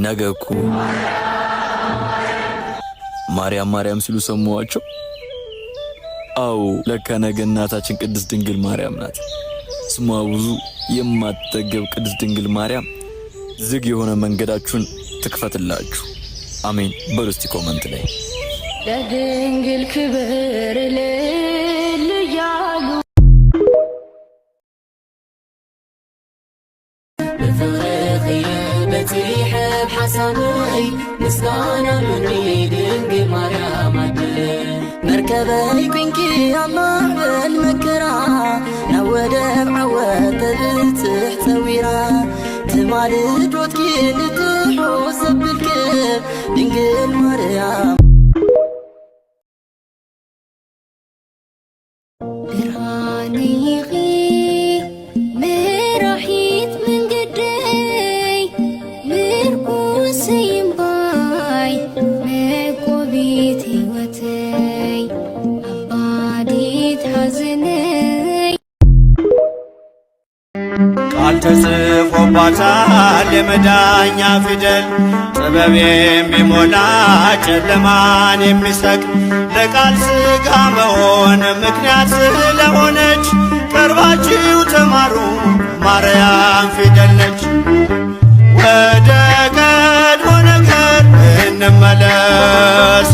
ነገኩ ማርያም ማርያም ሲሉ ሰማዋቸው። አዎ ለካ ነገ እናታችን ቅድስት ድንግል ማርያም ናት። ስሟ ብዙ የማትጠገብ ቅድስት ድንግል ማርያም ዝግ የሆነ መንገዳችሁን ትክፈትላችሁ። አሜን በሉ እስቲ ኮመንት ላይ ለድንግል ክብር ለያሉ بفرخي بتيحب حسني مسكانا مني دنقي مريم عدل مركبي كنكي الله بالمكرا نودع عوات بتحت ويرا تمالد وتكي نتحوس بالكب دنقل مريم ተጽፎባታል የመዳኛ ፊደል ጥበብ የሚሞላ ጨለማን የሚሰቅ ለቃል ሥጋ መሆን ምክንያት ስለሆነች ቀርባችሁ ተማሩ ማርያም ፊደል ነች። ወደ ቀድሞ ነገር እንመለስ